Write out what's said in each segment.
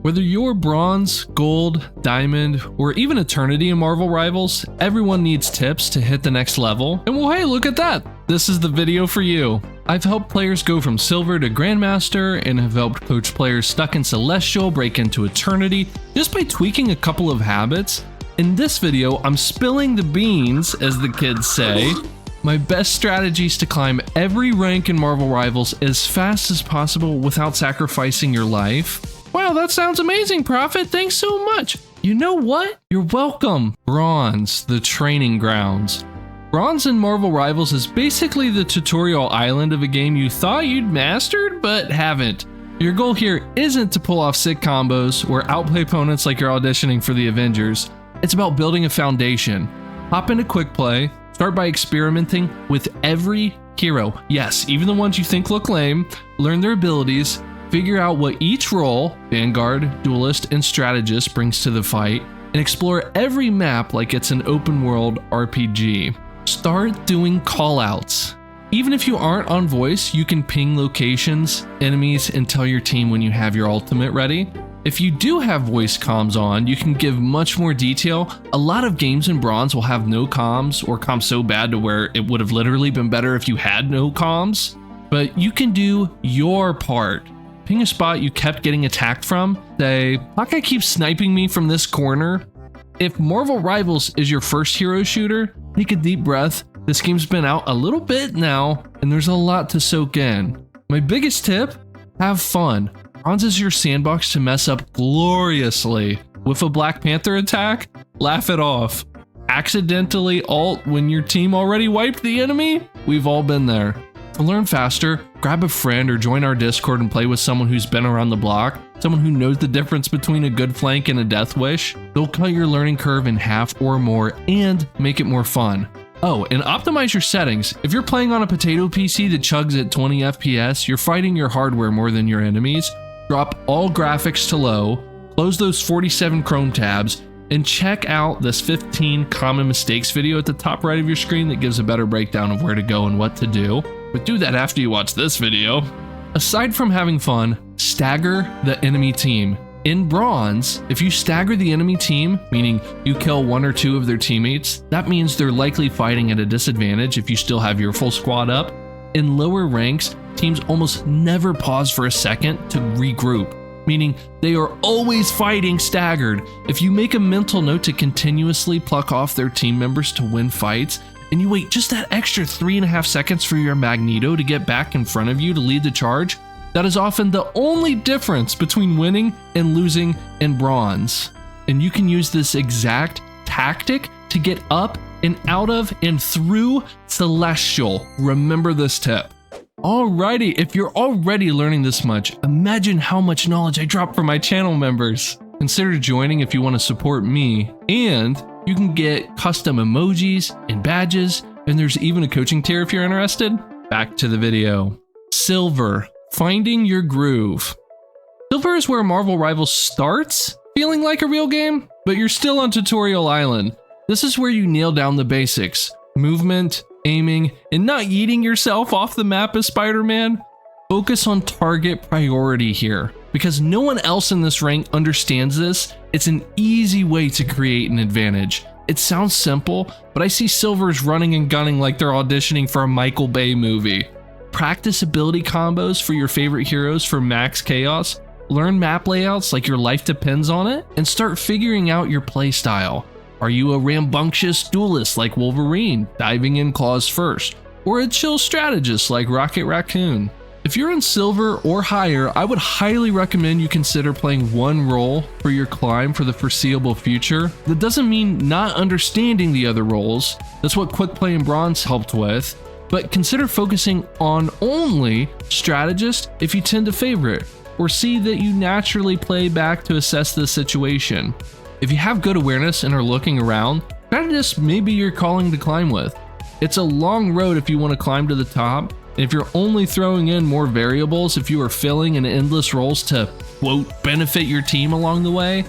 Whether you're bronze, gold, diamond, or even eternity in Marvel Rivals, everyone needs tips to hit the next level. And well, hey, look at that! This is the video for you. I've helped players go from silver to Grandmaster and have helped coach players stuck in Celestial break into eternity just by tweaking a couple of habits. In this video, I'm spilling the beans, as the kids say. My best strategies to climb every rank in Marvel Rivals as fast as possible without sacrificing your life. Wow, that sounds amazing, Prophet. Thanks so much. You know what? You're welcome. Bronze, the training grounds. Bronze in Marvel Rivals is basically the tutorial island of a game you thought you'd mastered, but haven't. Your goal here isn't to pull off sick combos or outplay opponents like you're auditioning for the Avengers. It's about building a foundation. Hop into quick play, start by experimenting with every hero. Yes, even the ones you think look lame. Learn their abilities, figure out what each role, Vanguard, Duelist, and Strategist brings to the fight, and explore every map like it's an open world RPG. Start doing callouts. Even if you aren't on voice, you can ping locations, enemies, and tell your team when you have your ultimate ready. If you do have voice comms on, you can give much more detail. A lot of games in Bronze will have no comms, or comms so bad to where it would have literally been better if you had no comms. But you can do your part. Ping a spot you kept getting attacked from. Say, Hawkeye keeps sniping me from this corner. If Marvel Rivals is your first hero shooter, take a deep breath. This game's been out a little bit now, and there's a lot to soak in. My biggest tip, have fun. Bronze is your sandbox to mess up gloriously. With a Black Panther attack, laugh it off. Accidentally ult when your team already wiped the enemy? We've all been there. To learn faster, grab a friend or join our Discord and play with someone who's been around the block, someone who knows the difference between a good flank and a death wish. They'll cut your learning curve in half or more and make it more fun. Oh, and optimize your settings. If you're playing on a potato PC that chugs at 20 FPS, you're fighting your hardware more than your enemies. Drop all graphics to low, close those 47 Chrome tabs, and check out this 15 common mistakes video at the top right of your screen that gives a better breakdown of where to go and what to do. But do that after you watch this video. Aside from having fun, stagger the enemy team. In Bronze, if you stagger the enemy team, meaning you kill one or two of their teammates, that means they're likely fighting at a disadvantage if you still have your full squad up. In lower ranks, teams almost never pause for a second to regroup, meaning they are always fighting staggered. If you make a mental note to continuously pluck off their team members to win fights, and you wait just that extra 3.5 seconds for your Magneto to get back in front of you to lead the charge, that is often the only difference between winning and losing in Bronze. And you can use this exact tactic to get up and out of and through Celestial. Remember this tip. Alrighty, if you're already learning this much, imagine how much knowledge I drop for my channel members. Consider joining if you want to support me, and you can get custom emojis and badges, and there's even a coaching tier if you're interested. Back to the video. Silver, finding your groove. Silver is where Marvel Rivals starts feeling like a real game, but you're still on Tutorial Island. This is where you nail down the basics. Movement, aiming, and not yeeting yourself off the map as Spider-Man. Focus on target priority here. Because no one else in this rank understands this, it's an easy way to create an advantage. It sounds simple, but I see Silvers running and gunning like they're auditioning for a Michael Bay movie. Practice ability combos for your favorite heroes for max chaos. Learn map layouts like your life depends on it, and start figuring out your playstyle. Are you a rambunctious duelist like Wolverine, diving in claws first, or a chill strategist like Rocket Raccoon? If you're in silver or higher, I would highly recommend you consider playing one role for your climb for the foreseeable future. That doesn't mean not understanding the other roles. That's what quick play in Bronze helped with. But consider focusing on only strategist if you tend to favorite, or see that you naturally play back to assess the situation. If you have good awareness and are looking around, strategist may be your calling to climb with. It's a long road if you want to climb to the top. And if you're only throwing in more variables, if you are filling in endless roles to, quote, benefit your team along the way,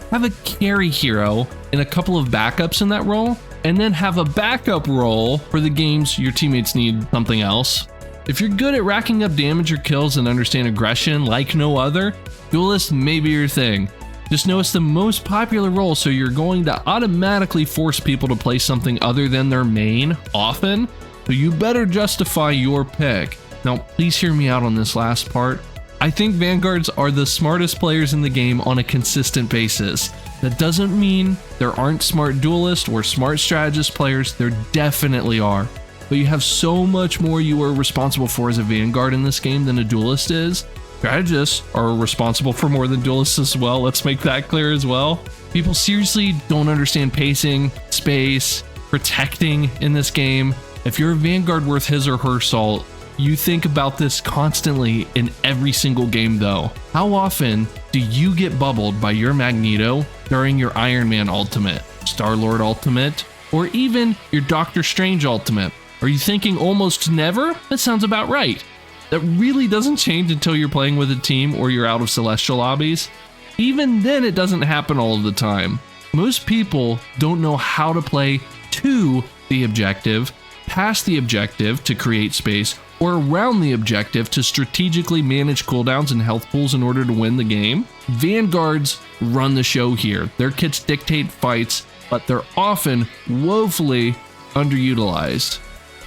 have a carry hero and a couple of backups in that role, and then have a backup role for the games your teammates need something else. If you're good at racking up damage or kills and understand aggression like no other, Duelist may be your thing. Just know it's the most popular role, so you're going to automatically force people to play something other than their main often, so you better justify your pick. Now, please hear me out on this last part. I think Vanguards are the smartest players in the game on a consistent basis. That doesn't mean there aren't smart duelist or smart strategist players, there definitely are. But you have so much more you are responsible for as a Vanguard in this game than a duelist is. Strategists are responsible for more than duelists as well, let's make that clear as well. People seriously don't understand pacing, space, protecting in this game. If you're a Vanguard worth his or her salt, you think about this constantly in every single game though. How often do you get bubbled by your Magneto during your Iron Man ultimate, Star-Lord ultimate, or even your Doctor Strange ultimate? Are you thinking almost never? That sounds about right. That really doesn't change until you're playing with a team or you're out of Celestial lobbies. Even then it doesn't happen all of the time. Most people don't know how to play to the objective, past the objective to create space, or around the objective to strategically manage cooldowns and health pools in order to win the game. Vanguards run the show here. Their kits dictate fights, but they're often woefully underutilized.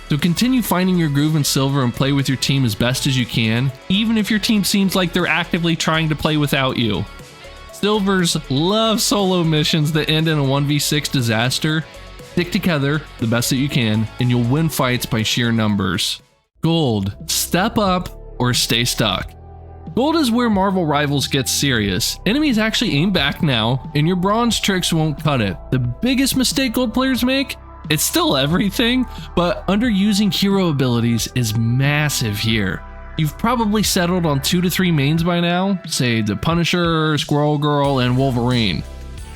So continue finding your groove in Silver and play with your team as best as you can, even if your team seems like they're actively trying to play without you. Silvers love solo missions that end in a 1v6 disaster. Stick together the best that you can, and you'll win fights by sheer numbers. Gold, step up or stay stuck. Gold is where Marvel Rivals gets serious. Enemies actually aim back now, and your bronze tricks won't cut it. The biggest mistake gold players make? It's still everything, but underusing hero abilities is massive here. You've probably settled on 2 to 3 mains by now, say the Punisher, Squirrel Girl, and Wolverine.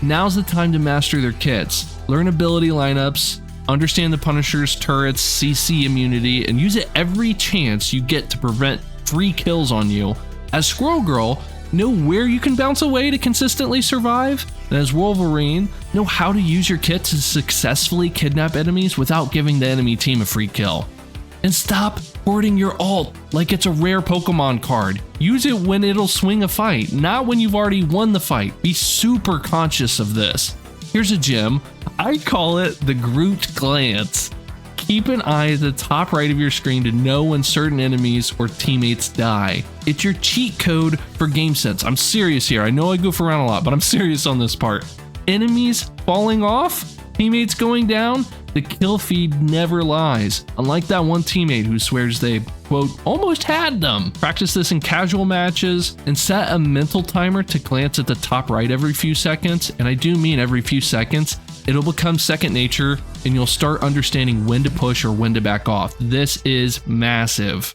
Now's the time to master their kits, learn ability lineups, understand the Punisher's turrets, CC immunity, and use it every chance you get to prevent free kills on you. As Squirrel Girl, know where you can bounce away to consistently survive, and as Wolverine, know how to use your kit to successfully kidnap enemies without giving the enemy team a free kill. And stop hoarding your ult like it's a rare Pokemon card. Use it when it'll swing a fight, not when you've already won the fight. Be super conscious of this. Here's a gem. I call it the Groot glance. Keep an eye at the top right of your screen to know when certain enemies or teammates die. It's your cheat code for game sense. I'm serious here. I know I goof around a lot, but I'm serious on this part. Enemies falling off, teammates going down, the kill feed never lies. Unlike that one teammate who swears they, quote, almost had them. Practice this in casual matches and set a mental timer to glance at the top right every few seconds. And I do mean every few seconds. It'll become second nature and you'll start understanding when to push or when to back off. This is massive.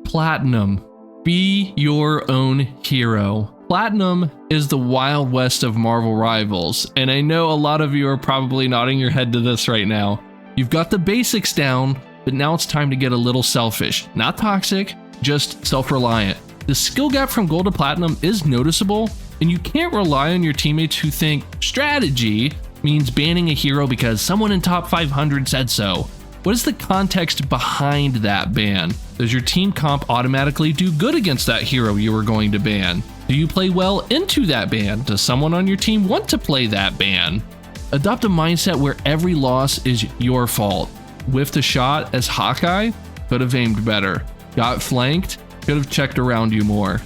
Platinum. Be your own hero. Platinum is the Wild West of Marvel Rivals, and I know a lot of you are probably nodding your head to this right now. You've got the basics down, but now it's time to get a little selfish. Not toxic, just self-reliant. The skill gap from Gold to Platinum is noticeable, and you can't rely on your teammates who think strategy means banning a hero because someone in top 500 said so. What is the context behind that ban? Does your team comp automatically do good against that hero you were going to ban? Do you play well into that ban? Does someone on your team want to play that ban? Adopt a mindset where every loss is your fault. Whiffed a shot as Hawkeye? Could have aimed better. Got flanked? Could have checked around you more.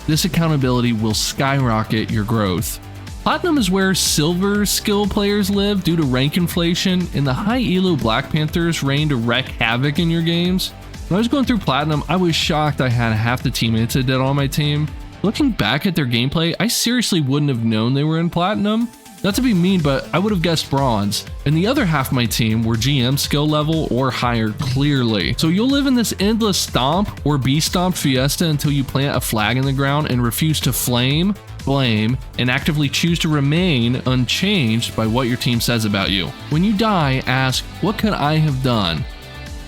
This accountability will skyrocket your growth. Platinum is where silver skill players live due to rank inflation, and the high elo Black Panthers reign to wreak havoc in your games. When I was going through Platinum, I was shocked I had half the teammates I did on my team. Looking back at their gameplay, I seriously wouldn't have known they were in Platinum. Not to be mean, but I would have guessed bronze. And the other half of my team were GM skill level or higher clearly. So you'll live in this endless stomp or be stomped fiesta until you plant a flag in the ground and refuse to flame, blame, and actively choose to remain unchanged by what your team says about you. When you die, ask, what could I have done?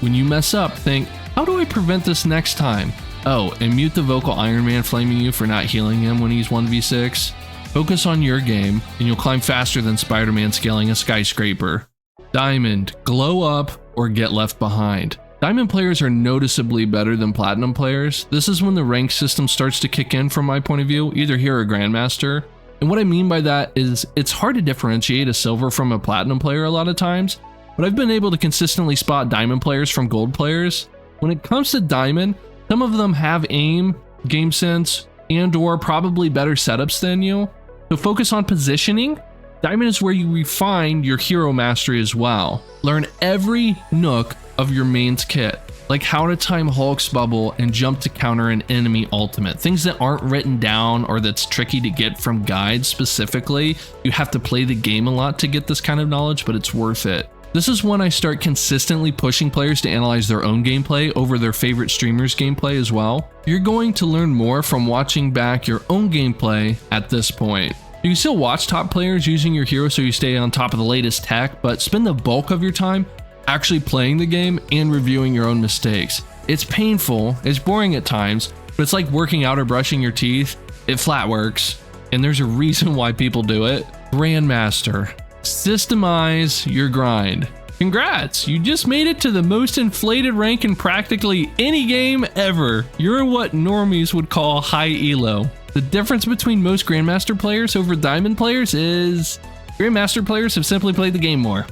When you mess up, think, how do I prevent this next time? Oh, and mute the vocal Iron Man flaming you for not healing him when he's 1v6. Focus on your game, and you'll climb faster than Spider-Man scaling a skyscraper. Diamond, glow up or get left behind. Diamond players are noticeably better than platinum players. This is when the rank system starts to kick in from my point of view, either here or Grandmaster. And what I mean by that is it's hard to differentiate a silver from a platinum player a lot of times, but I've been able to consistently spot diamond players from gold players. When it comes to diamond, some of them have aim, game sense, and/or probably better setups than you. So focus on positioning. Diamond is where you refine your hero mastery as well. Learn every nook of your main's kit, like how to time Hulk's bubble and jump to counter an enemy ultimate. Things that aren't written down or that's tricky to get from guides specifically. You have to play the game a lot to get this kind of knowledge, but it's worth it. This is when I start consistently pushing players to analyze their own gameplay over their favorite streamers' gameplay as well. You're going to learn more from watching back your own gameplay at this point. You can still watch top players using your hero so you stay on top of the latest tech, but spend the bulk of your time actually playing the game and reviewing your own mistakes. It's painful, it's boring at times, but it's like working out or brushing your teeth. It flat works, and there's a reason why people do it. Grandmaster. Systemize your grind. Congrats, you just made it to the most inflated rank in practically any game ever. You're in what normies would call high elo. The difference between most Grandmaster players over Diamond players is Grandmaster players have simply played the game more.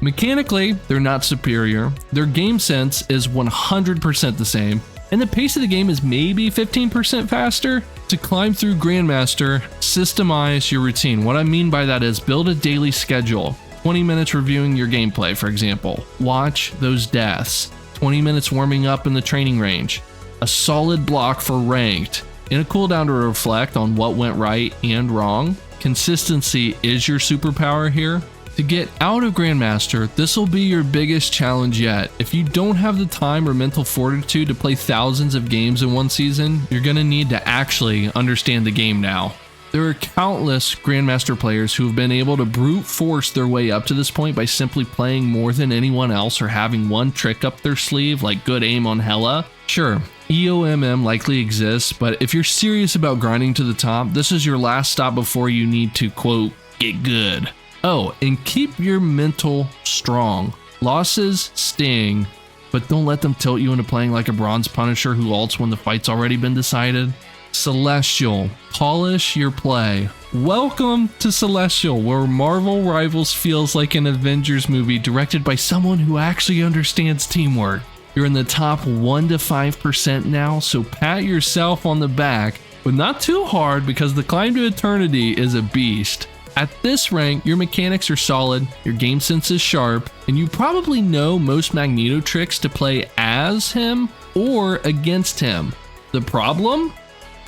Mechanically, they're not superior, their game sense is 100% the same, and the pace of the game is maybe 15% faster. To climb through Grandmaster, systemize your routine. What I mean by that is build a daily schedule. 20 minutes reviewing your gameplay, for example. Watch those deaths. 20 minutes warming up in the training range. A solid block for ranked, and a cooldown to reflect on what went right and wrong. Consistency is your superpower here. To get out of Grandmaster, this will be your biggest challenge yet. If you don't have the time or mental fortitude to play thousands of games in one season, you're going to need to actually understand the game now. There are countless Grandmaster players who have been able to brute force their way up to this point by simply playing more than anyone else or having one trick up their sleeve like good aim on Hela. Sure, EOMM likely exists, but if you're serious about grinding to the top, this is your last stop before you need to, quote, get good. Oh, and keep your mental strong. Losses sting, but don't let them tilt you into playing like a bronze Punisher who ults when the fight's already been decided. Celestial, polish your play. Welcome to Celestial, where Marvel Rivals feels like an Avengers movie directed by someone who actually understands teamwork. You're in the top 1 to 5% now, so pat yourself on the back, but not too hard because the climb to eternity is a beast. At this rank, your mechanics are solid, your game sense is sharp, and you probably know most Magneto tricks to play as him or against him. The problem?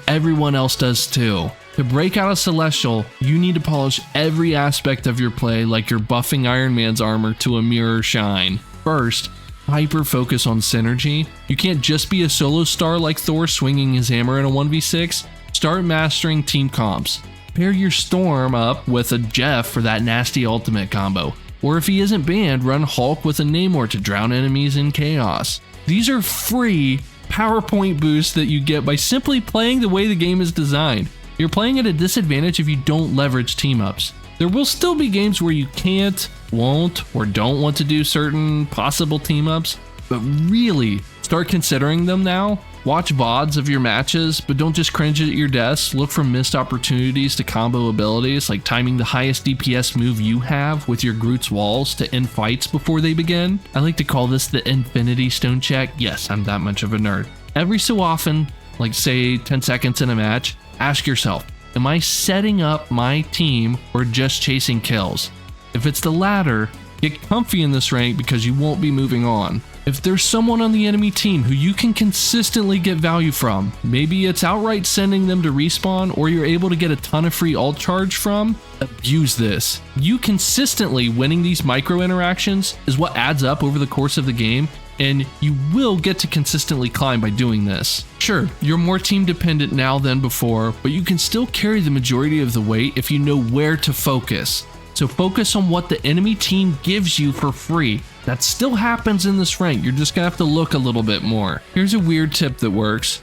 Everyone else does too. To break out of Celestial, you need to polish every aspect of your play like you're buffing Iron Man's armor to a mirror shine. First, hyper focus on synergy. You can't just be a solo star like Thor swinging his hammer in a 1v6. Start mastering team comps. Pair your Storm up with a Jeff for that nasty ultimate combo. Or if he isn't banned, run Hulk with a Namor to drown enemies in chaos. These are free PowerPoint boosts that you get by simply playing the way the game is designed. You're playing at a disadvantage if you don't leverage team-ups. There will still be games where you can't, won't, or don't want to do certain possible team-ups, but really start considering them now. Watch VODs of your matches, but don't just cringe at your deaths. Look for missed opportunities to combo abilities, like timing the highest DPS move you have with your Groot's walls to end fights before they begin. I like to call this the Infinity Stone check. Yes, I'm that much of a nerd. Every so often, like say 10 seconds in a match, ask yourself, am I setting up my team or just chasing kills? If it's the latter, get comfy in this rank because you won't be moving on. If there's someone on the enemy team who you can consistently get value from, maybe it's outright sending them to respawn or you're able to get a ton of free ult charge from, abuse this. You consistently winning these micro interactions is what adds up over the course of the game, and you will get to consistently climb by doing this. Sure, you're more team dependent now than before, but you can still carry the majority of the weight if you know where to focus. So focus on what the enemy team gives you for free. That still happens in this rank, you're just gonna have to look a little bit more. Here's a weird tip that works.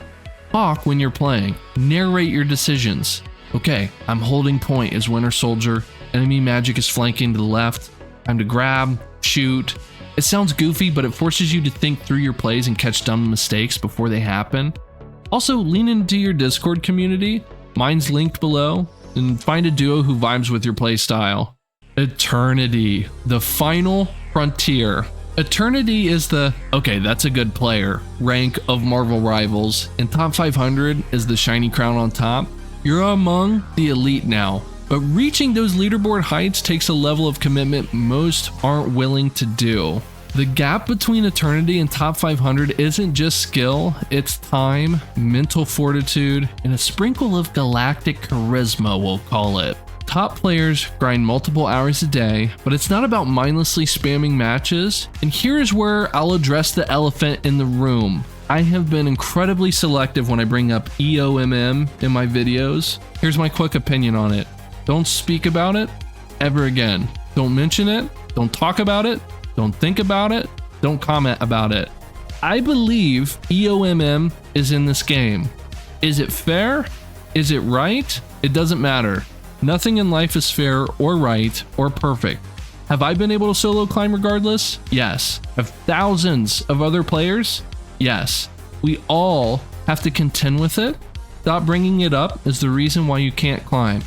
Talk when you're playing. Narrate your decisions. Okay, I'm holding point as Winter Soldier. Enemy magic is flanking to the left. Time to grab, shoot, It sounds goofy, but it forces you to think through your plays and catch dumb mistakes before they happen. Also, lean into your Discord community, mine's linked below, and find a duo who vibes with your play style. Eternity, the final frontier. Eternity is the, okay, that's a good player, rank of Marvel Rivals, and top 500 is the shiny crown on top. You're among the elite now, but reaching those leaderboard heights takes a level of commitment most aren't willing to do. The gap between Eternity and top 500 isn't just skill, it's time, mental fortitude, and a sprinkle of galactic charisma, we'll call it. Top players grind multiple hours a day, but it's not about mindlessly spamming matches, and here's where I'll address the elephant in the room. I have been incredibly selective when I bring up EOMM in my videos. Here's my quick opinion on it. Don't speak about it ever again. Don't mention it, don't talk about it, don't think about it, don't comment about it. I believe EOMM is in this game. Is it fair? Is it right? It doesn't matter. Nothing in life is fair or right or perfect. Have I been able to solo climb regardless? Yes. Have thousands of other players? Yes. We all have to contend with it. Stop bringing it up is the reason why you can't climb.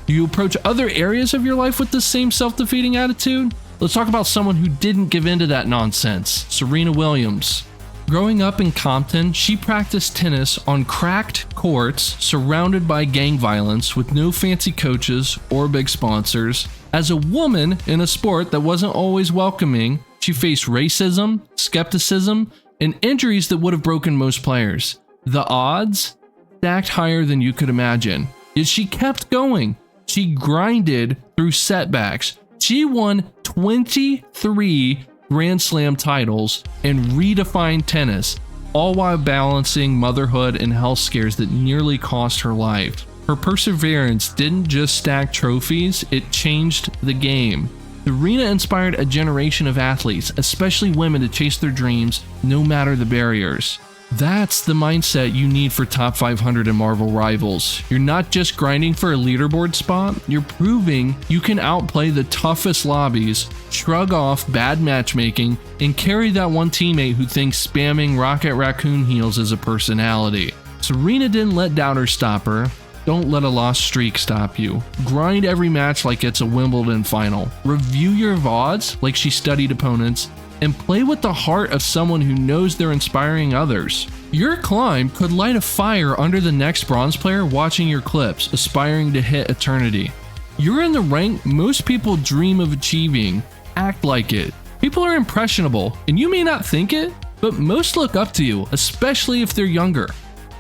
Do you approach other areas of your life with the same self-defeating attitude? Let's talk about someone who didn't give in to that nonsense, Serena Williams. Growing up in Compton, she practiced tennis on cracked courts surrounded by gang violence with no fancy coaches or big sponsors. As a woman in a sport that wasn't always welcoming, she faced racism, skepticism, and injuries that would have broken most players. The odds stacked higher than you could imagine. Yet she kept going. She grinded through setbacks. She won 23 Grand Slam titles and redefined tennis, all while balancing motherhood and health scares that nearly cost her life. Her perseverance didn't just stack trophies, it changed the game. Serena inspired a generation of athletes, especially women, to chase their dreams no matter the barriers. That's the mindset you need for top 500 in Marvel Rivals. You're not just grinding for a leaderboard spot, you're proving you can outplay the toughest lobbies, shrug off bad matchmaking, and carry that one teammate who thinks spamming Rocket Raccoon heals is a personality. Serena didn't let doubters stop her. Don't let a lost streak stop you. Grind every match like it's a Wimbledon final. Review your VODs like she studied opponents, and play with the heart of someone who knows they're inspiring others. Your climb could light a fire under the next bronze player watching your clips, aspiring to hit eternity. You're in the rank most people dream of achieving. Act like it. People are impressionable, and you may not think it, but most look up to you, especially if they're younger.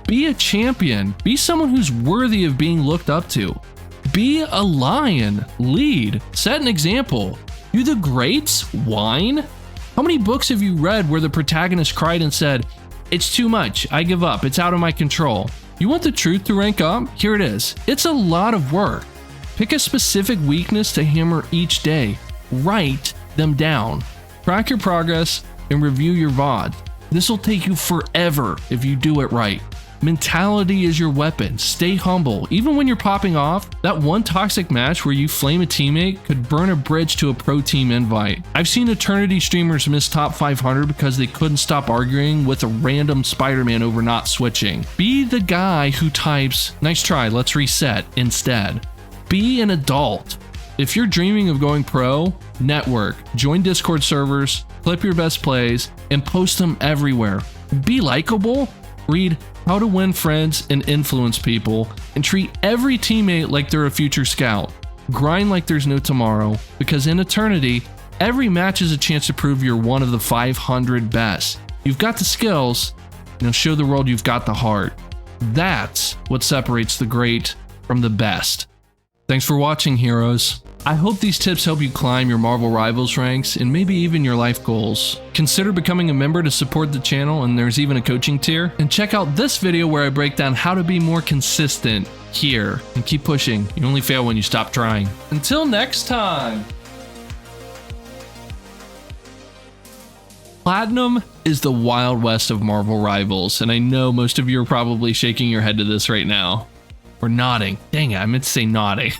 Be a champion. Be someone who's worthy of being looked up to. Be a lion. Lead. Set an example. Do the greats whine? How many books have you read where the protagonist cried and said, "It's too much, I give up, it's out of my control"? You want the truth to rank up? Here it is. It's a lot of work. Pick a specific weakness to hammer each day. Write them down. Track your progress and review your VOD. This will take you forever if you do it right. Mentality is your weapon. Stay humble. Even when you're popping off, that one toxic match where you flame a teammate could burn a bridge to a pro team invite. I've seen Eternity streamers miss top 500 because they couldn't stop arguing with a random Spider-Man over not switching. Be the guy who types, "Nice try, let's reset," instead. Be an adult. If you're dreaming of going pro, network, join Discord servers, clip your best plays, and post them everywhere. Be likable. Read How to Win Friends and Influence People, and treat every teammate like they're a future scout. Grind like there's no tomorrow, because in Eternity, every match is a chance to prove you're one of the 500 best. You've got the skills, now show the world you've got the heart. That's what separates the great from the best. Thanks for watching, heroes. I hope these tips help you climb your Marvel Rivals ranks and maybe even your life goals. Consider becoming a member to support the channel, and there's even a coaching tier. And check out this video where I break down how to be more consistent here. And keep pushing. You only fail when you stop trying. Until next time! Platinum is the Wild West of Marvel Rivals, and I know most of you are probably shaking your head to this right now. Or nodding. Dang it, I meant to say nodding.